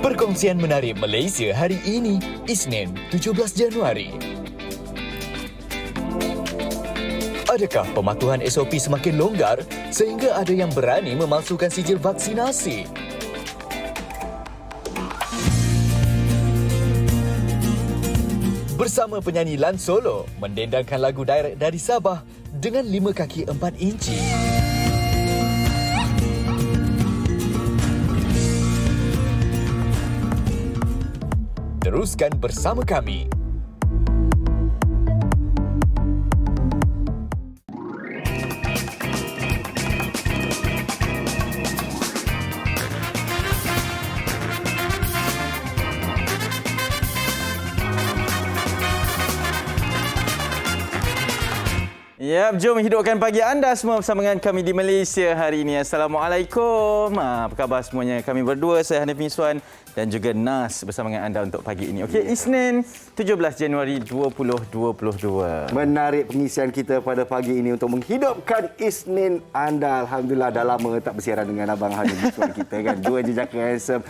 Perkongsian menarik Malaysia hari ini, Isnin 17 Januari. Adakah pematuhan SOP semakin longgar sehingga ada yang berani memalsukan sijil vaksinasi? Bersama penyanyi Lan Solo mendendangkan lagu direct dari Sabah dengan 5 kaki 4 inci. Teruskan bersama kami. Ya, jom hidupkan pagi anda semua bersama dengan kami di Malaysia hari ini. Assalamualaikum. Apa khabar semuanya? Kami berdua, saya Hanif Miswan dan juga Nas bersama dengan anda untuk pagi ini. Okey, Isnin 17 Januari 2022. Menarik pengisian kita pada pagi ini untuk menghidupkan Isnin anda. Alhamdulillah dah lama tak bersiaran dengan Abang Hanif Miswan kita kan. Dua jejaka handsome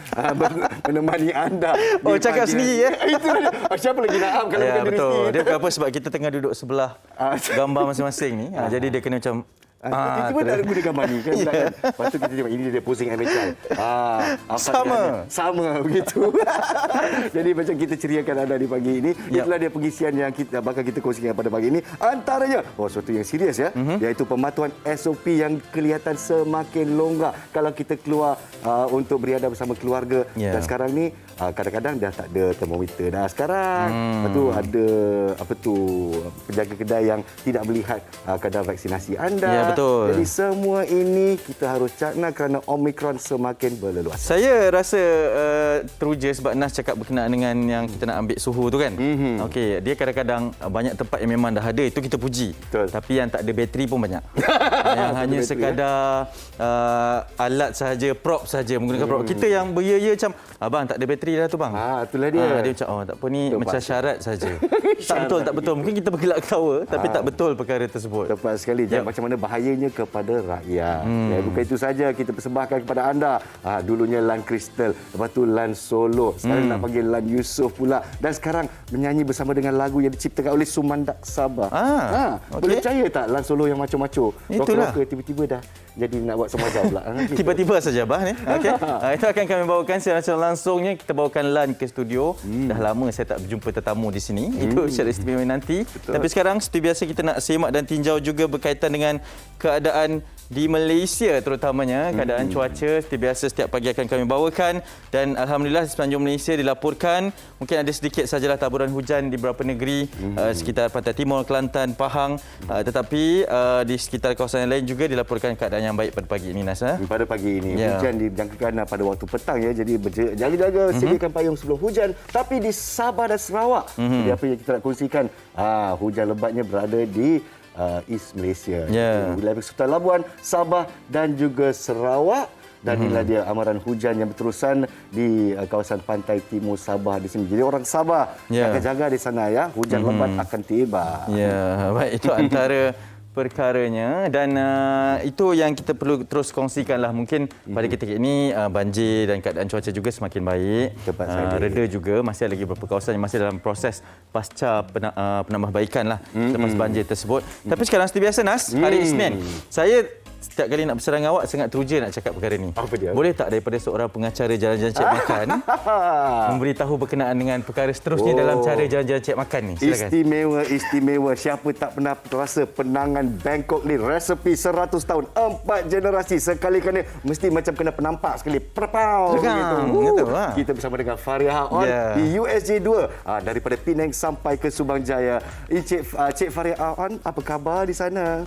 menemani anda. Oh, cakap sendiri ya? Itu dia. Siapa lagi nak am kalau Ya, bukan diri betul. sendiri? Dia kenapa? Sebab kita tengah duduk sebelah gambar masing-masing ni. Jadi dia kena macam Tiba-tiba tak ada guna gambar ni kan. Lepas tu kita tengok ini dia posing amateur. Sama begitu. Jadi macam kita ceriakan anda di pagi ini. Itulah dia pengisian yang kita bakal kita kongsikan pada pagi ini. Antaranya sesuatu yang serius ya, iaitu pematuhan SOP yang kelihatan semakin longgar kalau kita keluar untuk beriadah bersama keluarga. Dan sekarang ni kadang-kadang dah tak ada termometer dah sekarang. Lepas tu ada penjaga kedai yang tidak melihat kadar vaksinasi anda. Ya, betul. Jadi semua ini kita harus cakna kerana Omicron semakin berleluasa. Saya rasa teruja sebab Nas cakap berkenaan dengan yang kita nak ambil suhu tu kan. Okey, dia kadang-kadang banyak tempat yang memang dah ada, itu kita puji. Betul. Tapi yang tak ada bateri pun banyak. Yang hanya bateri, sekadar alat sahaja, prop sahaja, menggunakan prop. Kita yang beria-ia macam, abang tak ada bateri dah tu bang. Itulah dia. Dia macam, tak apa ni, macam syarat saja. Syarat. tak betul. Mungkin kita bergelak ketawa, tapi tak betul perkara tersebut. Tepat sekali. Jangan macam mana bahayanya kepada rakyat. Bukan itu saja, kita persembahkan kepada anda. Dulunya Lan Crystal, lepas tu Lan Solo. Sekarang nak panggil Lan Yusof pula. Dan sekarang menyanyi bersama dengan lagu yang diciptakan oleh Sumandak Sabah. Boleh percaya tak Lan Solo yang maco-maco? Itulah. Rocker tiba-tiba dah jadi nak buat semaja pula. Tiba-tiba saja bah ni. Okey. Itu akan kami bawakan secara langsungnya. Kita bawakan Lan ke studio. Dah lama saya tak berjumpa tetamu di sini. Itu secara istimewa nanti. Betul. Tapi sekarang seperti biasa kita nak semak dan tinjau juga berkaitan dengan keadaan di Malaysia terutamanya. Keadaan cuaca seperti biasa setiap pagi akan kami bawakan. Dan alhamdulillah di sepanjang Malaysia dilaporkan mungkin ada sedikit sajalah taburan hujan di beberapa negeri sekitar Pantai Timur, Kelantan, Pahang. Tetapi di sekitar kawasan yang lain juga dilaporkan keadaan yang baik pada pagi ini, Nas. Pada pagi ini hujan dijangkakan pada waktu petang ya. Jadi jaga-jaga sediakan payung sebelum hujan. Tapi di Sabah dan Sarawak, jadi apa yang kita nak kongsikan, hujan lebatnya berada di East Malaysia. Wilayah Sultan Labuan, Sabah dan juga Sarawak. Dan inilah dia amaran hujan yang berterusan di kawasan pantai timur Sabah di sini. Jadi orang Sabah jaga-jaga di sana ya. Hujan lebat akan tiba. Ya, baik, itu antara perkaranya dan itu yang kita perlu terus kongsikanlah. Mungkin pada ketika ini banjir dan keadaan cuaca juga semakin baik. Reda juga, masih ada lagi beberapa kawasan yang masih dalam proses pasca penambahbaikan lah selepas banjir tersebut. Tapi sekarang seperti biasa, Nas, hari Isnin, saya setiap kali nak berserang awak sangat teruja nak cakap perkara ni. Apa dia? Boleh tak daripada seorang pengacara jalan-jalan cek makan memberitahu berkenaan dengan perkara seterusnya dalam cara jalan-jalan cek makan ni? Silakan. Istimewa. Siapa tak pernah rasa penangan Bangkok ni, resepi 100 tahun, 4 generasi sekali-kali mesti macam kena penampak sekali. Perpau gitu. Kita bersama dengan Fariha On di USJ 2 daripada Penang sampai ke Subang Jaya. Cik Fariha On, apa khabar di sana?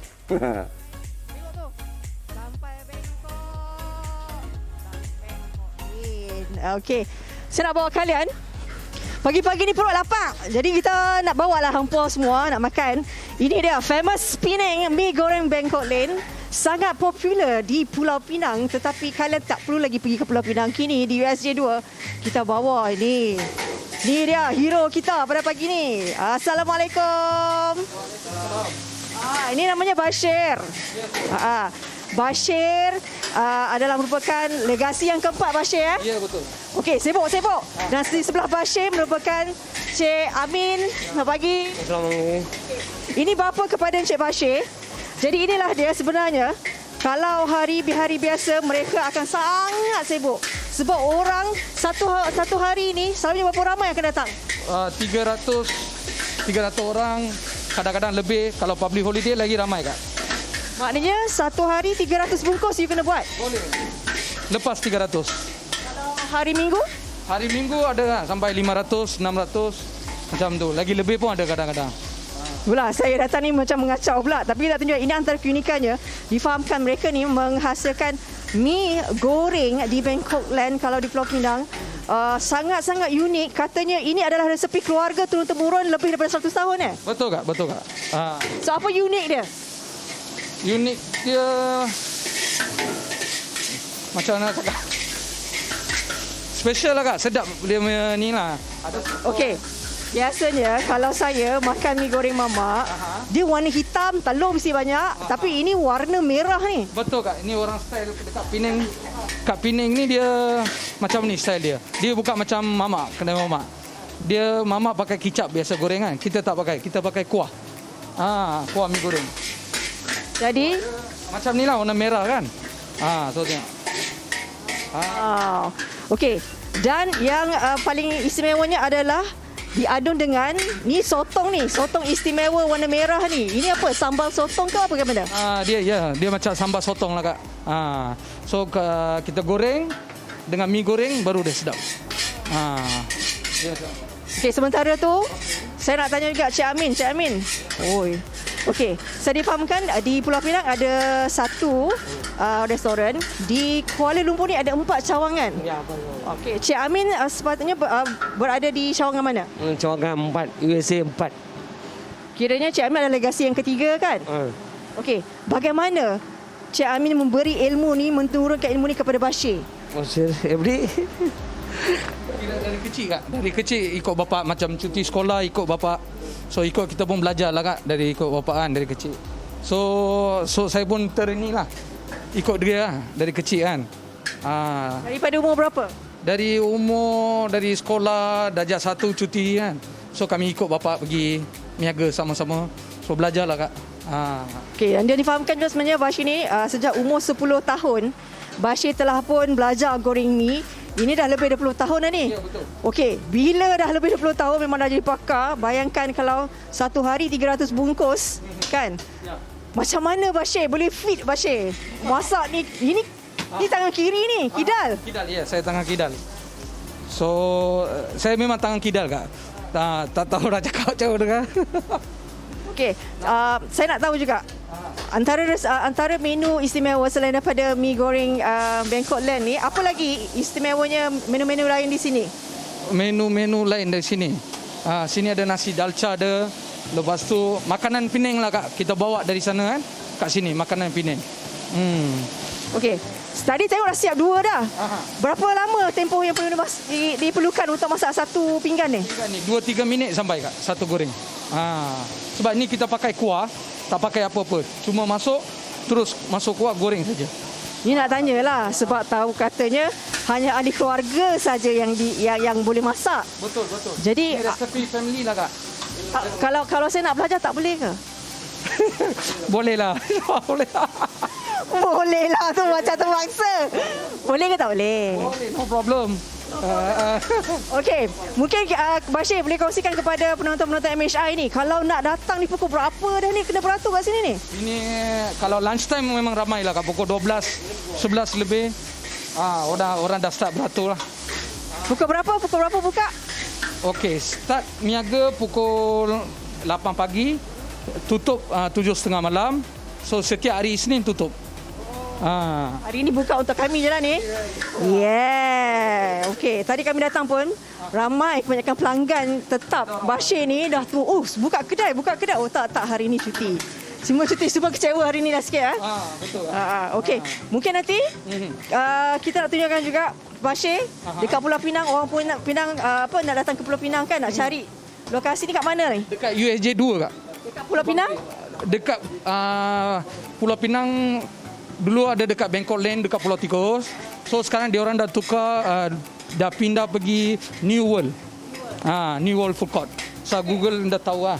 Okey, saya nak bawa kalian. Pagi-pagi ni perut lapar. Jadi kita nak bawalah hangpa semua nak makan. Ini dia famous Penang mi goreng Bangkok Lane. Sangat popular di Pulau Pinang, tetapi kalian tak perlu lagi pergi ke Pulau Pinang. Kini di USJ 2 kita bawa ini. Ini dia hero kita pada pagi ni. Assalamualaikum. Ini namanya Bashir. Bashir adalah merupakan legasi yang keempat Bashir Ya, betul. Okey, sibuk. Dan di sebelah Bashir merupakan Cik Amin. Selamat pagi. Assalamualaikum. Ini bapa kepada Encik Bashir. Jadi inilah dia sebenarnya. Kalau hari biasa mereka akan sangat sibuk. Sebab orang satu hari ini selalunya berapa ramai yang akan datang? 300 orang, kadang-kadang lebih. Kalau public holiday lagi ramai, Kak. Maknanya satu hari 300 bungkus you kena buat. Boleh. Lepas 300. Kalau hari Minggu? Hari Minggu ada sampai 500, 600 macam tu. Lagi lebih pun ada kadang-kadang. Itulah saya datang ni macam mengacau pula. Tapi nak tunjuk ini antara keunikannya. Difahamkan mereka ni menghasilkan mi goreng di Bangkok Land kalau di Pulau Pinang. Sangat-sangat unik. Katanya ini adalah resepi keluarga turun-temurun lebih daripada 100 tahun Betul, Kak? Betul, Kak. So apa unik dia? Unik dia macam mana cakap? Special lah, Kak. Sedap dia punya ni lah. Okey. Biasanya kalau saya makan mi goreng mamak, dia warna hitam, telur mesti banyak. Tapi ini warna merah ni. Betul, Kak. Ini orang style dekat Penang. Kat Penang ni dia macam ni style dia. Dia bukan macam mamak, kedai mamak. Dia mamak pakai kicap biasa gorengan. Kita tak pakai. Kita pakai kuah. Kuah mi goreng. Jadi, Macam ni lah warna merah kan. So tengok. okey. Dan yang paling istimewanya adalah diadun dengan ni sotong ni. Sotong istimewa warna merah ni. Ini apa? Sambal sotong ke apa ke benda? Dia macam sambal sotong lah, Kak. So kita goreng dengan mi goreng baru dia sedap. Okey, sementara tu saya nak tanya juga Cik Amin. Cik Amin. Oi. Okey, saya difahamkan di Pulau Pinang ada satu restoran. Di Kuala Lumpur ni ada 4 cawangan. Ya, betul. Okey, Cik Amin sepatutnya berada di cawangan mana? Cawangan 4, USA 4. Kiranya Cik Amin adalah legasi yang ketiga kan? Okey, bagaimana Cik Amin memberi ilmu ni, menurunkan ilmu ni kepada Bashir? Every Dari kecil, Kak. Dari kecil ikut bapak, macam cuti sekolah ikut bapak. So ikut kita pun belajar lah, Kak, dari ikut bapak kan dari kecil. So saya pun terinilah ikut dia lah, dari kecil kan. Daripada umur berapa? Dari sekolah darjah 1 cuti kan. So kami ikut bapak pergi niaga sama-sama. So belajarlah, Kak. Okey, dan dia difahamkan juga sebenarnya Bashir ni sejak umur 10 tahun Bashir telah pun belajar goreng mi. Ini dah lebih 20 tahun dah ni. Ya, betul. Okey, bila dah lebih 20 tahun memang dah jadi pakar, bayangkan kalau satu hari 300 bungkus, kan? Ya. Macam mana Bashir boleh fit Bashir? Masak ni, ini tangan kiri ni, kidal. Kidal, ya. Saya tangan kidal. So saya memang tangan kidal, Kak. Tak tahu dah cakap macam mana, Kak. Okey, saya nak tahu juga antara menu istimewa selain daripada mi goreng Bangkok Land ni, apa lagi istimewanya menu-menu lain di sini? Menu-menu lain dari sini. Sini ada nasi dalca ada. Lepas tu makanan Penang lah, Kak. Kita bawa dari sana kan. Kat sini makanan Penang. Okey. Tadi tengok dah siap 2 dah. Berapa lama tempoh yang perlu diperlukan untuk masak satu pinggan ni? Ni 2-3 minit sampai, Kak, satu goreng. Sebab ni kita pakai kuah, tak pakai apa-apa. Cuma masuk, terus masuk kuah, goreng saja. Ni nak tanyalah sebab tahu katanya hanya ahli keluarga saja yang boleh masak. Betul. Jadi Ini resepi family lah, Kak. kalau saya nak belajar tak boleh ke? Boleh lah. Boleh lah. Boleh lah tu macam terpaksa. Boleh ke tak boleh? Boleh, no problem. Okey, mungkin Bashir boleh kongsikan kepada penonton-penonton MHI ni, kalau nak datang ni pukul berapa dah ni kena beratur kat sini ni? Ini kalau lunch time memang ramai lah, Kak. Pukul 12, 11 lebih. Orang dah start beratur lah. Pukul berapa buka? Okey, start niaga pukul 8 pagi, tutup 7.30 malam. So setiap hari Isnin tutup. Hari ini buka untuk kami je lah ni. Yeah. Okey, tadi kami datang pun ramai kebanyakan pelanggan tetap Bashir ni dah tu. Buka kedai. Oh tak hari ni cuti. Semua cuti, semua kecewa hari ni dah sikit. Betul. Okey, mungkin nanti kita nak tunjukkan juga Bashir dekat Pulau Pinang. Orang pun Pinang nak datang ke Pulau Pinang kan, nak cari lokasi ni kat mana ni? Dekat USJ 2, Kak. Dekat Pulau Pinang? Dekat Pulau Pinang dulu ada dekat Bangkok Lane dekat Pulau Tikus. So sekarang dia orang dah tukar, dah pindah pergi New World. New World Food Court. So Google dah tahu lah.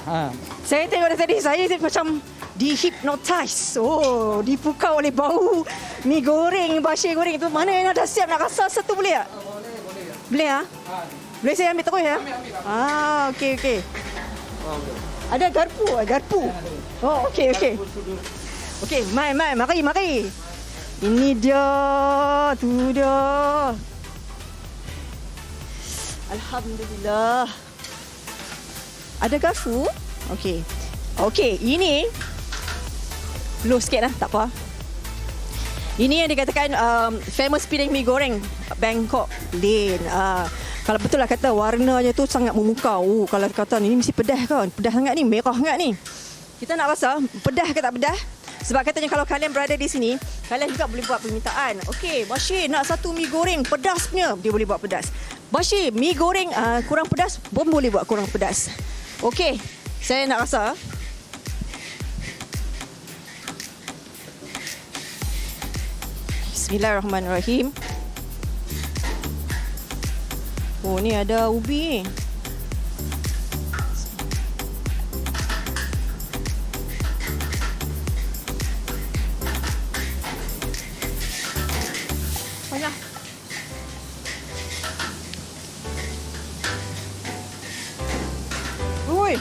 Saya tengok dari tadi, saya macam dihipnotize. Oh, dipukau oleh bau mi goreng, bashir goreng tu. Mana yang dah siap nak rasa satu boleh tak? Boleh ah? Boleh saya ambil terus ya? Okey. Ada garpu. Oh, okey. Okey, mari. Ini dia, tu dia. Alhamdulillah. Ada garpu? Okey, ini low sikit lah, tak apa. Ini yang dikatakan famous piring mi goreng Bangkok Lane. Kalau betul lah kata warnanya tu sangat memukau. Kalau kata ni mesti pedas kan? Pedas sangat ni, merah sangat ni. Kita nak rasa pedas ke tak pedas? Sebab katanya kalau kalian berada di sini, kalian juga boleh buat permintaan. Okey, Bashir nak satu mi goreng pedas punya, dia boleh buat pedas. Bashir, mi goreng kurang pedas, pun boleh buat kurang pedas. Okey, saya nak rasa. Bismillahirrahmanirrahim. Oh, ni ada ubi ni. Banyak. Ui.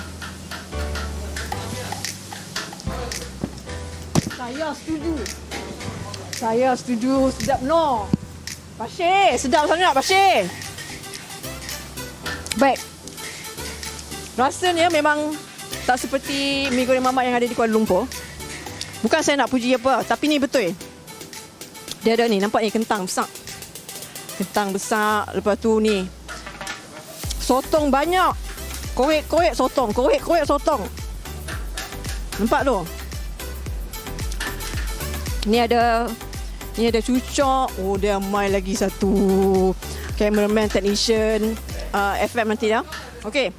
Saya setuju. Sedap no. Bashir, sedap sangat Bashir. Baik. Rasanya memang tak seperti mi goreng mamak yang ada di Kuala Lumpur. Bukan saya nak puji apa, tapi ni betul. Dia ada ni, nampak ni kentang besar. Kentang besar, lepas tu ni sotong banyak. Korek-korek sotong. Nampak tu? Ni ada cucuk. Oh, dia mai lagi satu. Cameraman, technician, FM nanti dah. Okey.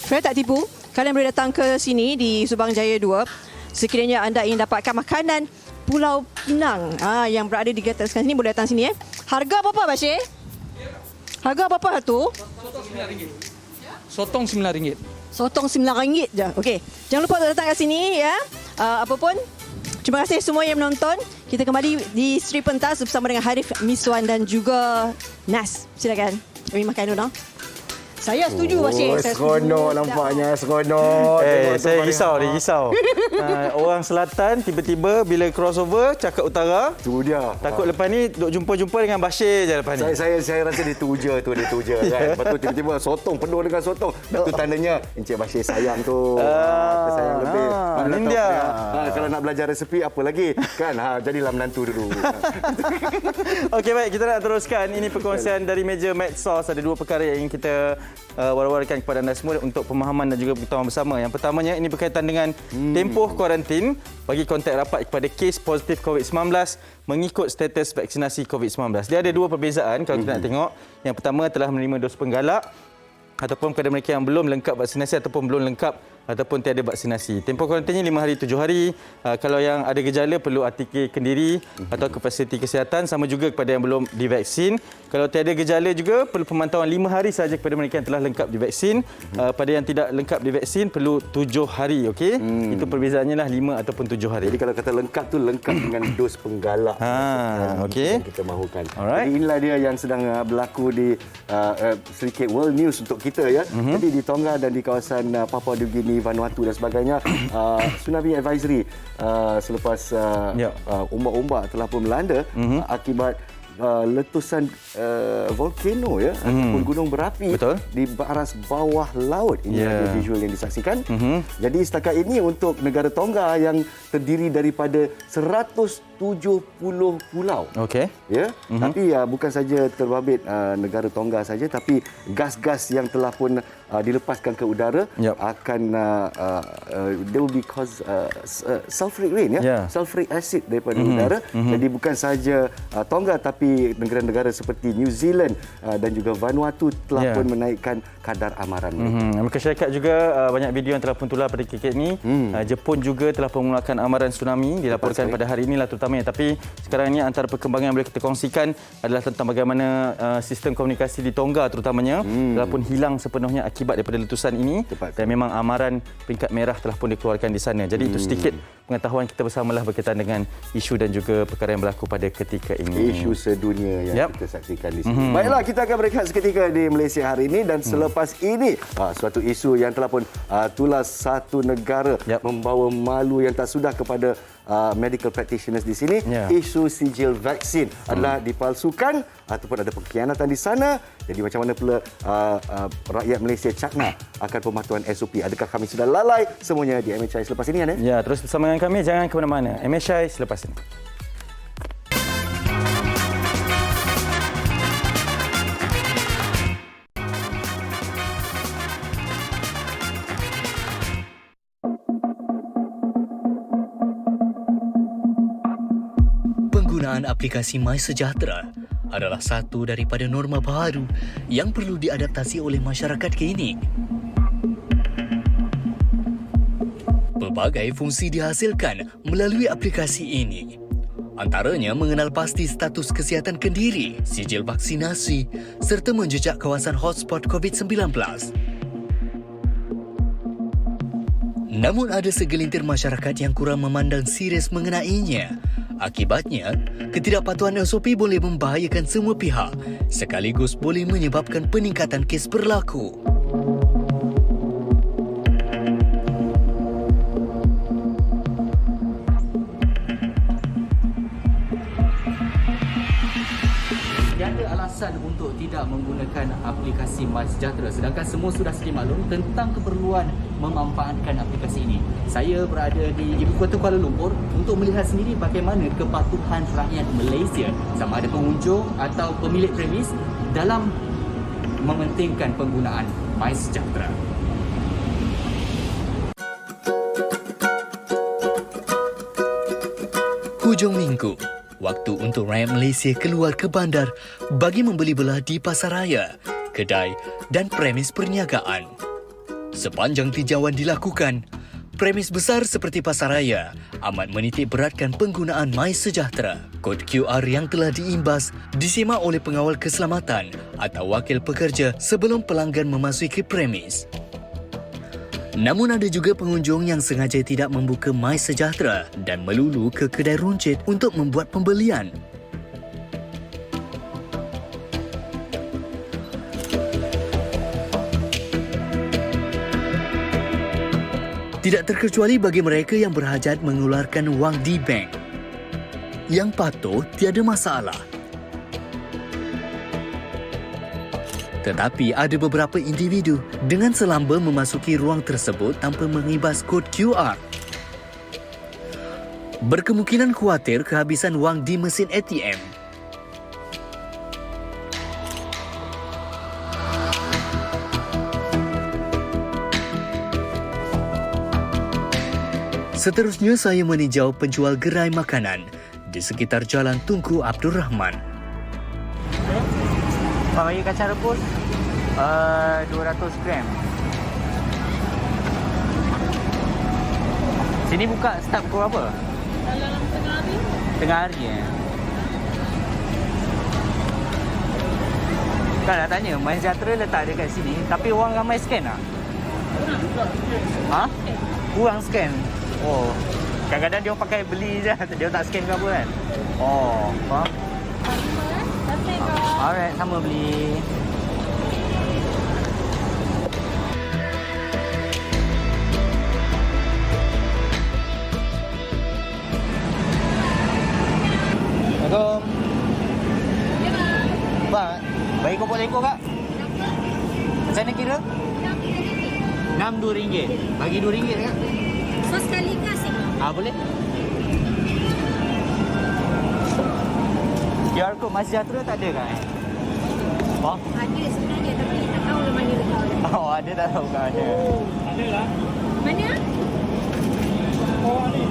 Saya tak tipu. Kalian boleh datang ke sini di Subang Jaya 2. Sekiranya anda ingin dapatkan makanan Pulau Pinang yang berada di Gata sini, boleh datang sini. Harga berapa Bashir? Harga berapa tu? Sotong RM9. Sotong RM9 je. Okey. Jangan lupa untuk datang ke sini ya. Apa pun, terima kasih semua yang menonton. Kita kembali di Sri Pentas bersama dengan Harif Miswan dan juga Nas. Silakan. Kami makan dulu. Saya setuju Bashir. Saya Seronok nampaknya, seronok. Saya risau. Orang selatan tiba-tiba bila crossover cakap utara. Tu dia. Takut lepas ni duk jumpa-jumpa dengan Bashir je lepas ni. Saya rasa dia tu je kan. Lepas tu tiba-tiba sotong, penuh dengan sotong. Itu tandanya Encik Bashir sayang tu. Sayang lebih. Ini dia. Kalau nak belajar resepi apa lagi kan? Jadilah menantu dulu. Okey, baik, kita nak teruskan. Ini perkongsian dari meja Medsos. Ada dua perkara yang ingin kita war-warkan kepada anda semua untuk pemahaman dan juga pengetahuan bersama. Yang pertamanya ini berkaitan dengan tempoh kuarantin bagi kontak rapat kepada kes positif COVID-19 mengikut status vaksinasi COVID-19. Dia ada dua perbezaan kalau kita nak tengok. Yang pertama telah menerima dos penggalak ataupun kepada mereka yang belum lengkap vaksinasi ataupun belum lengkap ataupun tiada vaksinasi. Tempoh kuarantinnya 5 hari 7 hari. Kalau yang ada gejala perlu RTK kendiri atau ke fasiliti kesihatan, sama juga kepada yang belum divaksin. Kalau tiada gejala juga perlu pemantauan 5 hari sahaja kepada mereka yang telah lengkap divaksin. Pada yang tidak lengkap divaksin perlu 7 hari, okey? Itu perbezaannya lah 5 ataupun 7 hari. Jadi kalau kata lengkap tu lengkap dengan dos penggalak. Okey. Yang kita mahukan. Alright. Jadi inilah dia yang sedang berlaku di sedikit world news untuk kita ya. Jadi di Tonga dan di kawasan Papua New Guinea, Vanuatu dan sebagainya, tsunami advisory selepas ombak-ombak telah pun melanda akibat letusan volcano ya ataupun gunung berapi. Betul. Di baras bawah laut. Ini ada visual yang disaksikan. Jadi setakat ini untuk negara Tonga yang terdiri daripada 170 pulau. Okey. Ya, tapi bukan saja terbabit negara Tonga saja, tapi gas-gas yang telah pun dilepaskan ke udara akan there will be cause sulfuric rain ya, sulfuric acid daripada udara. Jadi bukan saja Tonga tapi negara-negara seperti New Zealand dan juga Vanuatu telah pun menaikkan kadar amaran mereka. Amerika Syarikat juga banyak video yang telah pun tular pada ketika ini. Jepun juga telah pun mengeluarkan amaran tsunami dilaporkan pada hari inilah, terutama ramai. Tapi sekarang ni antara perkembangan yang boleh kita kongsikan adalah tentang bagaimana sistem komunikasi di Tonga terutamanya telah pun hilang sepenuhnya akibat daripada letusan ini. Tepat. Dan memang amaran peringkat merah telah pun dikeluarkan di sana. Jadi itu sedikit pengetahuan kita bersamalah berkaitan dengan isu dan juga perkara yang berlaku pada ketika ini. Isu sedunia yang kita saksikan di sini. Baiklah, kita akan berehat seketika di Malaysia hari ini dan selepas ini suatu isu yang telah pun tulas satu negara membawa malu yang tak sudah kepada medical practitioners di sini. Isu sijil vaksin adalah dipalsukan ataupun ada pengkhianatan di sana. Jadi macam mana pula rakyat Malaysia cakna akan pematuhan SOP? Adakah kami sudah lalai? Semuanya di MHI selepas ini, Ana? Ya, terus bersama dengan kami, jangan ke mana-mana. MHI selepas ini. Penggunaan aplikasi MySejahtera adalah satu daripada norma baru yang perlu diadaptasi oleh masyarakat kini. Pelbagai fungsi dihasilkan melalui aplikasi ini. Antaranya mengenal pasti status kesihatan kendiri, sijil vaksinasi serta menjejak kawasan hotspot COVID-19. Namun ada segelintir masyarakat yang kurang memandang serius mengenainya. Akibatnya, ketidakpatuhan SOP boleh membahayakan semua pihak sekaligus boleh menyebabkan peningkatan kes berlaku. Tiada alasan untuk tidak menggunakan aplikasi MySejahtera sedangkan semua sudah sedia maklum tentang keperluan memanfaatkan aplikasi ini. Saya berada di Ibu Kota Kuala Lumpur untuk melihat sendiri bagaimana kepatuhan rakyat Malaysia sama ada pengunjung atau pemilik premis dalam mementingkan penggunaan MySejahtera. Hujung minggu, waktu untuk rakyat Malaysia keluar ke bandar bagi membeli belah di pasaraya, kedai dan premis perniagaan. Sepanjang tinjauan dilakukan, premis besar seperti pasaraya amat menitik beratkan penggunaan MySejahtera. Kod QR yang telah diimbas disimak oleh pengawal keselamatan atau wakil pekerja sebelum pelanggan memasuki premis. Namun ada juga pengunjung yang sengaja tidak membuka MySejahtera dan melulu ke kedai runcit untuk membuat pembelian. Tidak terkecuali bagi mereka yang berhajat mengeluarkan wang di bank. Yang patuh tiada masalah. Tetapi ada beberapa individu dengan selamba memasuki ruang tersebut tanpa mengibas kod QR. Berkemungkinan khawatir kehabisan wang di mesin ATM. Seterusnya saya meninjau penjual gerai makanan di sekitar Jalan Tunku Abdul Rahman. Pak bagi kacang rebus 200 gram. Sini buka start pukul berapa? Dalam tengah hari. Tengah hari Kan nak tanya, MySejahtera letak dekat sini tapi orang ramai scan tak? Kurang. Kurang scan. Oh. Kadang-kadang dia orang pakai beli je, dia orang tak scan ke apa kan? Oh, faham? Terima kasih. Alright, sama beli. Assalamualaikum. Ya, bang. Bang, bagi kopok lekor kak? Macam mana kira? RM6 RM2. Bagi RM2 kak? So sekali kasih. Boleh? QR code MySejahtera tak ada kak? Oh? Ada sebenarnya tapi tak tahu lah mana letak. Oh, ada tak tahu kak ada? Ada lah. Mana? Oh, ni.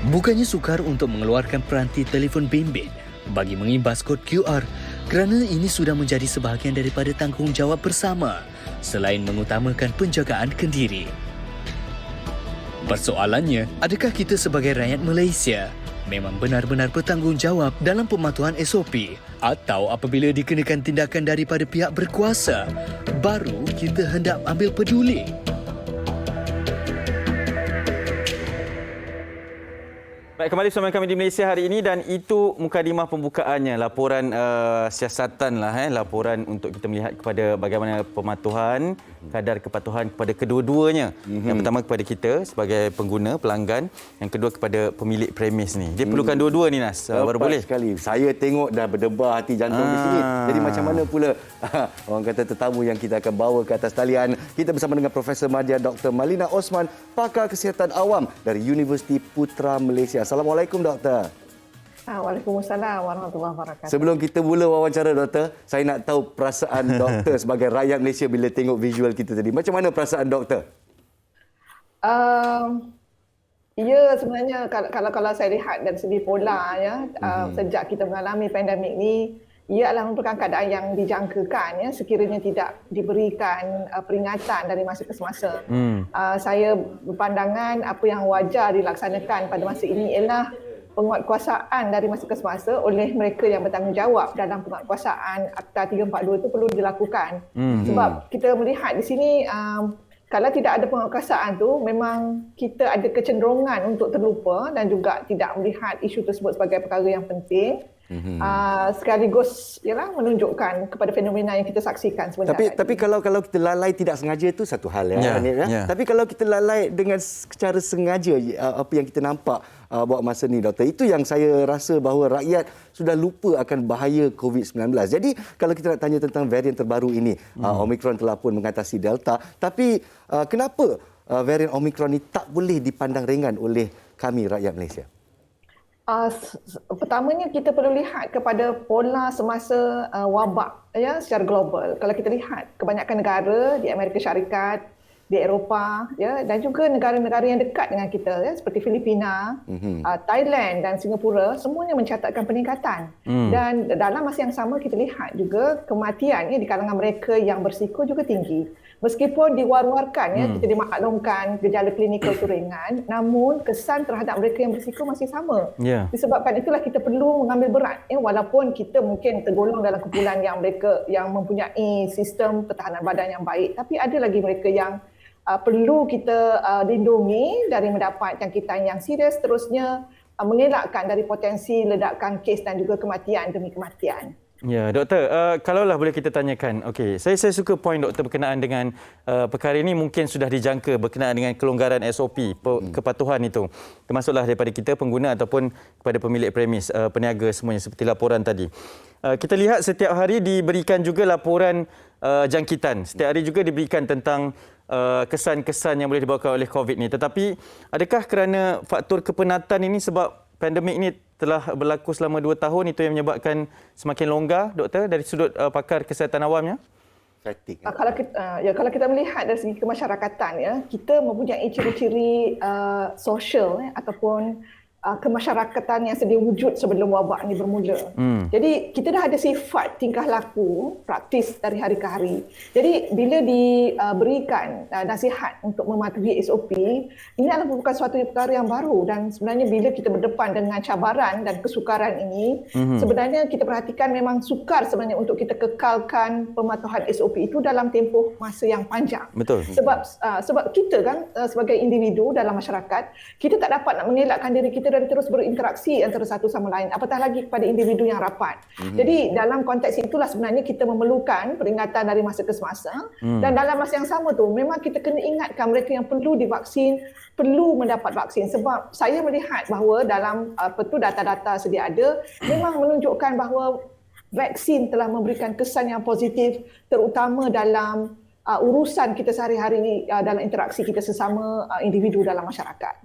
Bukannya sukar untuk mengeluarkan peranti telefon bimbit bagi mengimbas kod QR, kerana ini sudah menjadi sebahagian daripada tanggungjawab bersama selain mengutamakan penjagaan kendiri. Persoalannya, adakah kita sebagai rakyat Malaysia memang benar-benar bertanggungjawab dalam pematuhan SOP atau apabila dikenakan tindakan daripada pihak berkuasa, baru kita hendak ambil peduli? Baik, kembali bersama kami di Malaysia hari ini dan itu mukadimah pembukaannya, laporan siasatan laporan untuk kita melihat kepada bagaimana pematuhan, kadar kepatuhan kepada kedua-duanya. Yang pertama kepada kita sebagai pengguna, pelanggan, yang kedua kepada pemilik premis ni. Dia perlukan dua-dua ni, Nas. Baru boleh. Sekali. Saya tengok dah berdebar hati jantung di sini. Jadi macam mana pula orang kata tetamu yang kita akan bawa ke atas talian. Kita bersama dengan Profesor Madya Dr. Malina Osman, pakar kesihatan awam dari Universiti Putra Malaysia. Assalamualaikum, Doktor. Waalaikumsalam warahmatullahi wabarakatuh. Sebelum kita mula wawancara, Doktor, saya nak tahu perasaan Doktor sebagai rakyat Malaysia bila tengok visual kita tadi. Macam mana perasaan Doktor? Ya, sebenarnya kalau saya lihat dari segi pola ya, sejak kita mengalami pandemik ni, ia adalah merupakan keadaan yang dijangkakan ya, sekiranya tidak diberikan peringatan dari masa ke semasa. Saya berpandangan apa yang wajar dilaksanakan pada masa ini ialah penguatkuasaan dari masa ke semasa oleh mereka yang bertanggungjawab dalam penguatkuasaan Akta 342 itu perlu dilakukan. Sebab kita melihat di sini kalau tidak ada penguatkuasaan tu memang kita ada kecenderungan untuk terlupa dan juga tidak melihat isu tersebut sebagai perkara yang penting. Sekaligus ialah menunjukkan kepada fenomena yang kita saksikan sebenarnya. Tapi kalau kita lalai tidak sengaja itu satu hal ya. Tapi kalau kita lalai dengan secara sengaja apa yang kita nampak buat masa ni, Doktor, itu yang saya rasa bahawa rakyat sudah lupa akan bahaya COVID-19. Jadi kalau kita nak tanya tentang varian terbaru ini, Omicron telah pun mengatasi Delta, tapi kenapa varian Omicron ini tak boleh dipandang ringan oleh kami rakyat Malaysia? Pertamanya kita perlu lihat kepada pola semasa wabak ya secara global. Kalau kita lihat kebanyakan negara di Amerika Syarikat, di Eropah ya, dan juga negara-negara yang dekat dengan kita ya, seperti Filipina, Thailand dan Singapura, semuanya mencatatkan peningkatan. Dan dalam masa yang sama kita lihat juga kematian ya, di kalangan mereka yang berisiko juga tinggi. Meskipun diwar-warkan ya, kita dimaklumkan gejala klinikal itu ringan, namun kesan terhadap mereka yang berisiko masih sama. Disebabkan itulah kita perlu mengambil berat ya, walaupun kita mungkin tergolong dalam kumpulan yang mereka yang mempunyai sistem pertahanan badan yang baik, tapi ada lagi mereka yang perlu kita lindungi dari mendapat jangkitan yang serius, terusnya mengelakkan dari potensi ledakan kes dan juga kematian demi kematian. Ya, Doktor, kalaulah boleh kita tanyakan. Okey, saya suka poin Doktor berkenaan dengan perkara ini mungkin sudah dijangka berkenaan dengan kelonggaran SOP, kepatuhan itu. Termasuklah daripada kita pengguna ataupun kepada pemilik premis, peniaga semuanya seperti laporan tadi. Kita lihat setiap hari diberikan juga laporan jangkitan. Setiap hari juga diberikan tentang kesan-kesan yang boleh dibawakan oleh COVID ni. Tetapi adakah kerana faktor kepenatan ini sebab pandemik ini telah berlaku selama 2 tahun itu yang menyebabkan semakin longgar, Doktor, dari sudut pakar kesihatan awamnya? Kalau kita melihat dari segi kemasyarakatan ya, kita mempunyai ciri-ciri sosial ataupun kemasyarakatan yang sedia wujud sebelum wabak ini bermula. Jadi kita dah ada sifat tingkah laku praktis dari hari ke hari. Jadi bila diberikan nasihat untuk mematuhi SOP, ini adalah bukan suatu perkara yang baru dan sebenarnya bila kita berdepan dengan cabaran dan kesukaran ini, sebenarnya kita perhatikan memang sukar sebenarnya untuk kita kekalkan pematuhan SOP itu dalam tempoh masa yang panjang. Betul. Sebab kita kan sebagai individu dalam masyarakat, kita tak dapat nak mengelakkan diri kita dari terus berinteraksi antara satu sama lain, apatah lagi kepada individu yang rapat. Jadi dalam konteks itulah sebenarnya kita memerlukan peringatan dari masa ke semasa dan dalam masa yang sama tu memang kita kena ingatkan mereka yang perlu divaksin perlu mendapat vaksin, sebab saya melihat bahawa dalam data-data sedia ada memang menunjukkan bahawa vaksin telah memberikan kesan yang positif terutama dalam urusan kita sehari-hari dalam interaksi kita sesama individu dalam masyarakat.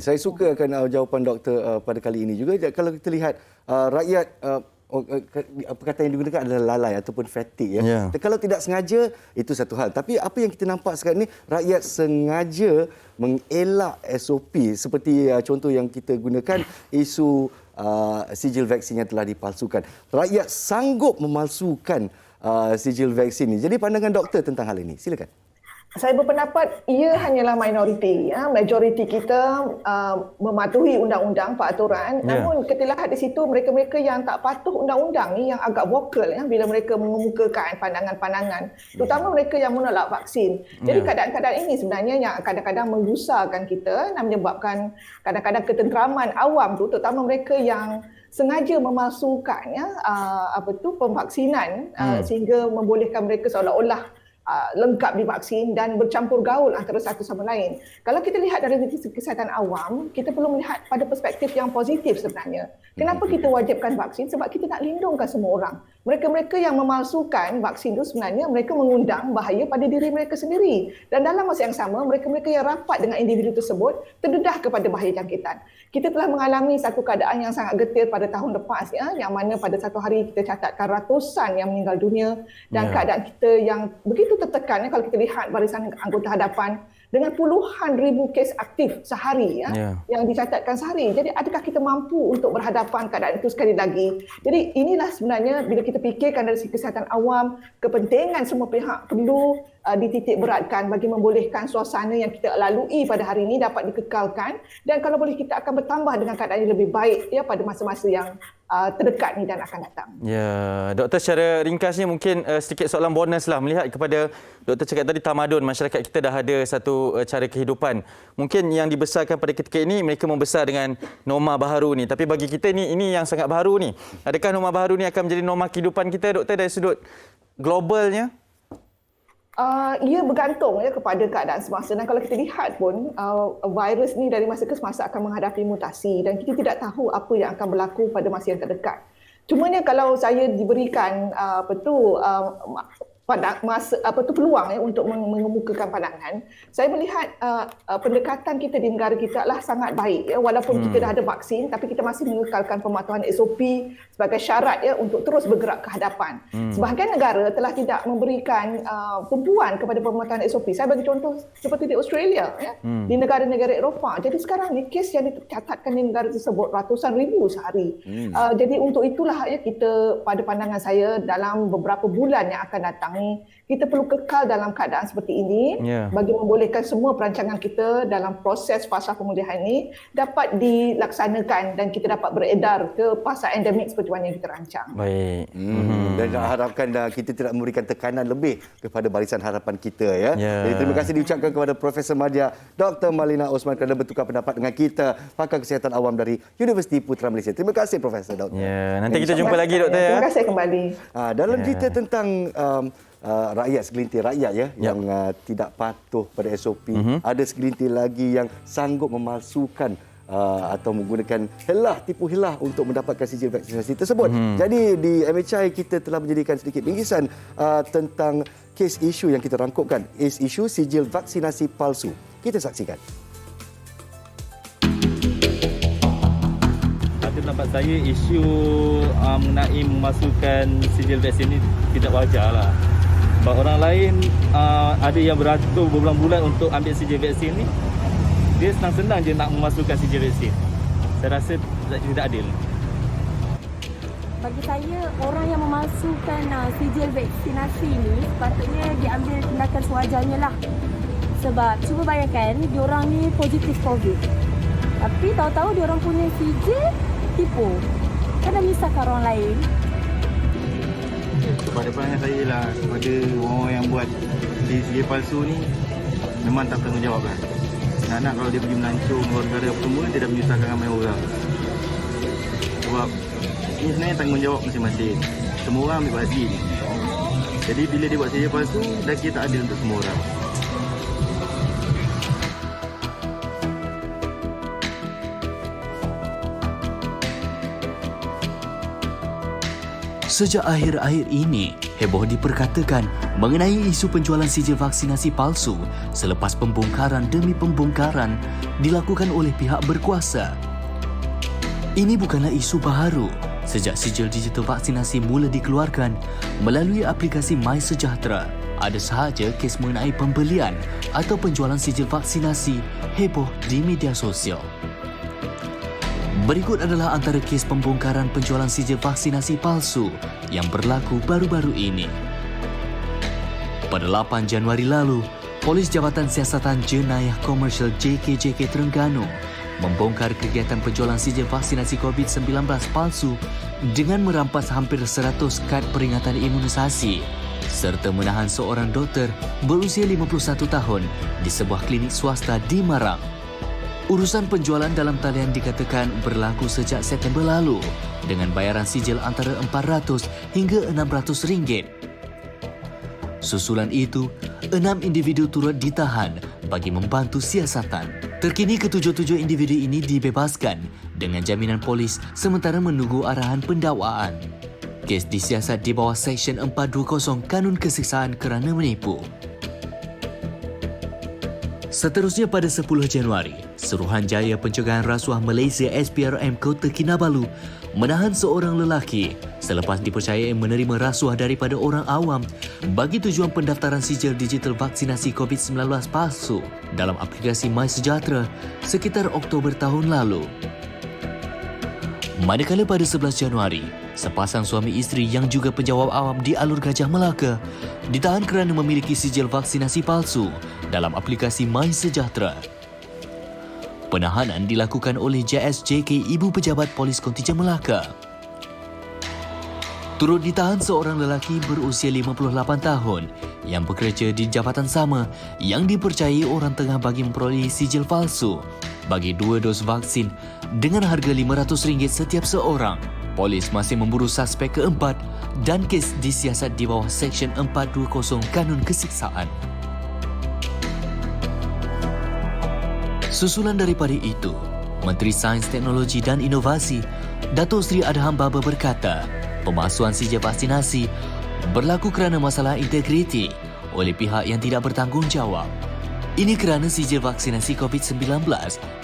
Saya suka akan jawapan Doktor pada kali ini juga. Kalau kita lihat rakyat, perkataan yang digunakan adalah lalai ataupun fatigue. Kalau tidak sengaja, itu satu hal. Tapi apa yang kita nampak sekarang ini, rakyat sengaja mengelak SOP seperti contoh yang kita gunakan, isu sijil vaksin yang telah dipalsukan. Rakyat sanggup memalsukan sijil vaksin ini. Jadi pandangan doktor tentang hal ini, silakan. Saya berpendapat ia hanyalah minoriti. Majoriti kita mematuhi undang-undang, peraturan. Namun kita lihat di situ mereka-mereka yang tak patuh undang-undang ni yang agak vokal bila mereka mengemukakan pandangan-pandangan. Terutama mereka yang menolak vaksin. Jadi keadaan-keadaan ini sebenarnya yang kadang-kadang menggusarkan kita dan menyebabkan kadang-kadang ketenteraman awam tu, terutama mereka yang sengaja memalsukan pemvaksinan sehingga membolehkan mereka seolah-olah lengkap divaksin dan bercampur gaul antara satu sama lain. Kalau kita lihat dari segi kesihatan awam, kita perlu melihat pada perspektif yang positif sebenarnya. Kenapa kita wajibkan vaksin? Sebab kita nak lindungkan semua orang. Mereka-mereka yang memalsukan vaksin itu sebenarnya mereka mengundang bahaya pada diri mereka sendiri. Dan dalam masa yang sama, mereka-mereka yang rapat dengan individu tersebut terdedah kepada bahaya jangkitan. Kita telah mengalami satu keadaan yang sangat getir pada tahun lepas, yang mana pada satu hari kita catatkan ratusan yang meninggal dunia dan keadaan kita yang begitu tertekan kalau kita lihat barisan anggota hadapan dengan puluhan ribu kes aktif sehari yang dicatatkan sehari. Jadi adakah kita mampu untuk berhadapan keadaan itu sekali lagi? Jadi inilah sebenarnya bila kita fikirkan dari segi kesihatan awam, kepentingan semua pihak perlu dititik beratkan bagi membolehkan suasana yang kita lalui pada hari ini dapat dikekalkan dan kalau boleh kita akan bertambah dengan keadaan yang lebih baik pada masa-masa yang terdekat ni dan akan datang. Ya, doktor secara ringkasnya mungkin sedikit soalan bonus lah melihat kepada doktor cakap tadi tamadun masyarakat kita dah ada satu cara kehidupan. Mungkin yang dibesarkan pada ketika ini mereka membesar dengan norma baharu ni. Tapi bagi kita ni ini yang sangat baharu ni. Adakah norma baharu ni akan menjadi norma kehidupan kita doktor dari sudut globalnya? Ia bergantung kepada keadaan semasa dan kalau kita lihat pun virus ni dari masa ke semasa akan menghadapi mutasi dan kita tidak tahu apa yang akan berlaku pada masa yang terdekat. Cumanya kalau saya diberikan peluang untuk mengemukakan pandangan, saya melihat pendekatan kita di negara kita adalah sangat baik walaupun kita dah ada vaksin tapi kita masih mengekalkan pematuhan SOP sebagai syarat untuk terus bergerak ke hadapan. Sebahagian negara telah tidak memberikan tumpuan kepada pematuhan SOP. Saya bagi contoh seperti di Australia di negara-negara Eropah. Jadi sekarang ni kes yang dicatatkan di negara tersebut ratusan ribu sehari. Jadi untuk itulah kita pada pandangan saya dalam beberapa bulan yang akan datang kita perlu kekal dalam keadaan seperti ini bagi membolehkan semua perancangan kita dalam proses fasa pemulihan ini dapat dilaksanakan dan kita dapat beredar ke fasa endemik seperti mana yang kita rancang. Baik. Dan harapkan kita tidak memberikan tekanan lebih kepada barisan harapan kita Jadi terima kasih diucapkan kepada Profesor Madya Dr. Malina Osman kerana bertukar pendapat dengan kita, pakar kesihatan awam dari Universiti Putra Malaysia. Terima kasih Profesor Dr. Nanti kita jumpa lagi doktor Terima kasih kembali. Dalam cerita tentang rakyat, segelintir rakyat yang tidak patuh pada SOP, ada segelintir lagi yang sanggup memalsukan atau menggunakan tipu hilah untuk mendapatkan sijil vaksinasi tersebut. Jadi di MHI kita telah menjadikan sedikit bingkisan tentang kes isu yang kita rangkupkan, isu sijil vaksinasi palsu. Kita saksikan. Pendapat saya isu mengenai memasukkan sijil vaksin ini tidak wajar lah. Sebab orang lain ada yang beratur berbulan-bulan untuk ambil sijil vaksin ni, dia senang-senang je nak memasukkan sijil vaksin. Saya rasa tidak adil. Bagi saya, orang yang memasukkan sijil vaksinasi ni sepatutnya diambil tindakan sewajarnya lah. Sebab cuba bayangkan, diorang ni positif COVID. Tapi tahu-tahu diorang punya sijil tipu. Kan dah menyusahkan orang lain. Kepada pandangan saya lah, kepada orang yang buat sijil palsu ni memang tak bertanggungjawab lah. Nak kalau dia pergi melancong luar negara apa semua, dia dah menyusahkan ramai orang. Sebab ini sebenarnya tanggungjawab masing-masing. Semua orang ambil hasil. Jadi bila dia buat sijil palsu, dah kira tak adil untuk semua orang. Sejak akhir-akhir ini, heboh diperkatakan mengenai isu penjualan sijil vaksinasi palsu selepas pembongkaran demi pembongkaran dilakukan oleh pihak berkuasa. Ini bukanlah isu baharu. Sejak sijil digital vaksinasi mula dikeluarkan melalui aplikasi MySejahtera, ada sahaja kes mengenai pembelian atau penjualan sijil vaksinasi heboh di media sosial. Berikut adalah antara kes pembongkaran penjualan sijil vaksinasi palsu yang berlaku baru-baru ini. Pada 8 Januari lalu, Polis Jabatan Siasatan Jenayah Komersial JKJK Terengganu membongkar kegiatan penjualan sijil vaksinasi COVID-19 palsu dengan merampas hampir 100 kad peringatan imunisasi serta menahan seorang doktor berusia 51 tahun di sebuah klinik swasta di Marang. Urusan penjualan dalam talian dikatakan berlaku sejak September lalu dengan bayaran sijil antara RM400 hingga RM600. Susulan itu, 6 individu turut ditahan bagi membantu siasatan. Terkini ketujuh-tujuh individu ini dibebaskan dengan jaminan polis sementara menunggu arahan pendakwaan. Kes disiasat di bawah Seksyen 420 Kanun Kesiksaan kerana menipu. Seterusnya pada 10 Januari, Suruhanjaya Pencegahan Rasuah Malaysia SPRM Kota Kinabalu menahan seorang lelaki selepas dipercayai menerima rasuah daripada orang awam bagi tujuan pendaftaran sijil digital vaksinasi COVID-19 palsu dalam aplikasi MySejahtera sekitar Oktober tahun lalu. Manakala pada 11 Januari, sepasang suami isteri yang juga penjawab awam di Alur Gajah Melaka ditahan kerana memiliki sijil vaksinasi palsu dalam aplikasi MySejahtera. Penahanan dilakukan oleh JSJK Ibu Pejabat Polis Kontijen Melaka. Turut ditahan seorang lelaki berusia 58 tahun yang bekerja di jabatan sama yang dipercayai orang tengah bagi memperolehi sijil palsu bagi 2 dos vaksin dengan harga RM500 setiap seorang. Polis masih memburu suspek keempat dan kes disiasat di bawah Seksyen 420 Kanun Kesiksaan. Susulan daripada itu, Menteri Sains, Teknologi dan Inovasi, Datuk Seri Adham Baba berkata, pemalsuan sijil vaksinasi berlaku kerana masalah integriti oleh pihak yang tidak bertanggungjawab. Ini kerana sijil vaksinasi COVID-19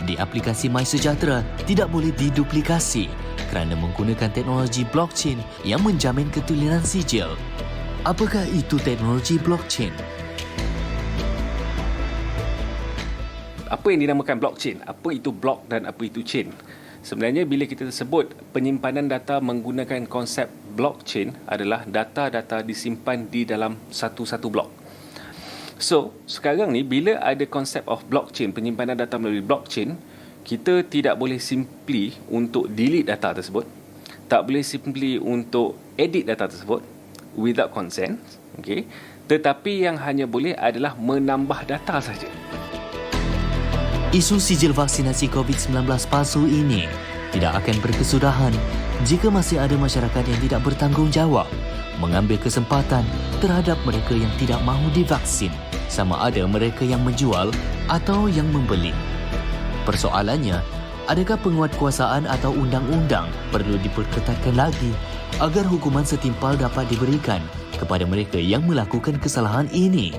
di aplikasi MySejahtera tidak boleh diduplikasi kerana menggunakan teknologi blockchain yang menjamin ketulinan sijil. Apakah itu teknologi blockchain? Apa yang dinamakan blockchain? Apa itu block dan apa itu chain? Sebenarnya bila kita sebut penyimpanan data menggunakan konsep blockchain adalah data-data disimpan di dalam satu-satu blok. So, sekarang ni bila ada konsep of blockchain, penyimpanan data melalui blockchain, kita tidak boleh simply untuk delete data tersebut, tak boleh simply untuk edit data tersebut without consent, okay? Tetapi yang hanya boleh adalah menambah data saja. Isu sijil vaksinasi COVID-19 palsu ini tidak akan berkesudahan jika masih ada masyarakat yang tidak bertanggungjawab mengambil kesempatan terhadap mereka yang tidak mahu divaksin, sama ada mereka yang menjual atau yang membeli. Persoalannya, adakah penguatkuasaan atau undang-undang perlu diperketatkan lagi agar hukuman setimpal dapat diberikan kepada mereka yang melakukan kesalahan ini?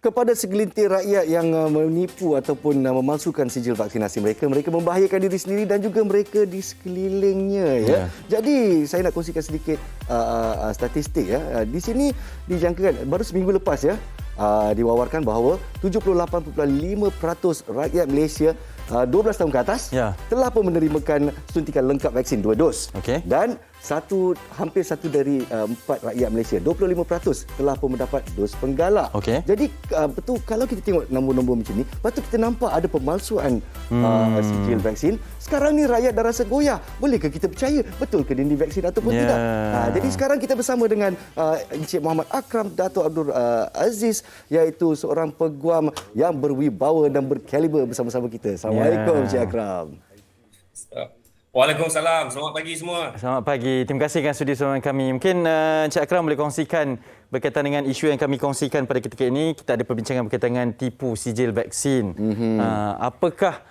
Kepada segelintir rakyat yang menipu ataupun memalsukan sijil vaksinasi mereka membahayakan diri sendiri dan juga mereka di sekelilingnya. Ya. Jadi saya nak kongsikan sedikit statistik. Ya. Di sini dijangkakan baru seminggu lepas ya diwawarkan bahawa 78.5% rakyat Malaysia 12 tahun ke atas telah pun menerimakan suntikan lengkap vaksin 2 dos. Okay. Dan hampir 1 dari 4 rakyat Malaysia, 25% telah pun mendapat dos penggalak. Okay. Jadi betul kalau kita tengok nombor-nombor macam ni, patut kita nampak ada pemalsuan sijil vaksin. Sekarang ni rakyat dah rasa goyah. Bolehkah kita percaya betul ke dia divaksin ataupun tidak? Jadi sekarang kita bersama dengan Encik Muhammad Akram Dato' Abdul Aziz, iaitu seorang peguam yang berwibawa dan berkaliber bersama-sama kita. Assalamualaikum Encik Akram. Waalaikumsalam. Selamat pagi semua. Selamat pagi. Terima kasih kerana sudi bersama kami. Mungkin Encik Akram boleh kongsikan berkaitan dengan isu yang kami kongsikan pada ketika ini. Kita ada perbincangan berkaitan dengan tipu sijil vaksin. Apakah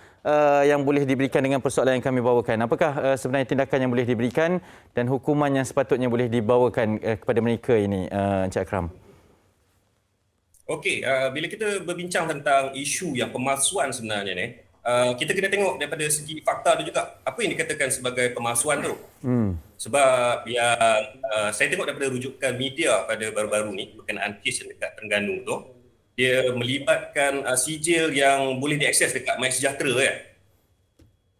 yang boleh diberikan dengan persoalan yang kami bawakan? Apakah sebenarnya tindakan yang boleh diberikan dan hukuman yang sepatutnya boleh dibawakan kepada mereka ini, Encik Akram? Okey, bila kita berbincang tentang isu yang pemalsuan sebenarnya ni, kita kena tengok daripada segi fakta tu juga. Apa yang dikatakan sebagai pemalsuan tu. Sebab yang saya tengok daripada rujukan media pada baru-baru ni berkenaan kes yang dekat Terengganu tu, dia melibatkan sijil yang boleh diakses dekat MySejahtera kan.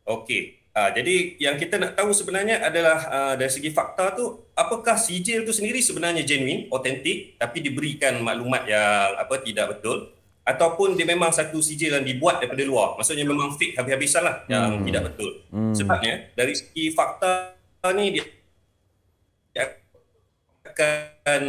Okey. Jadi yang kita nak tahu sebenarnya adalah dari segi fakta tu, apakah sijil tu sendiri sebenarnya genuine, autentik tapi diberikan maklumat yang tidak betul, ataupun dia memang satu sijil yang dibuat daripada luar, maksudnya memang fake habis-habisan lah yang tidak betul. Sebabnya dari segi fakta ni dia akan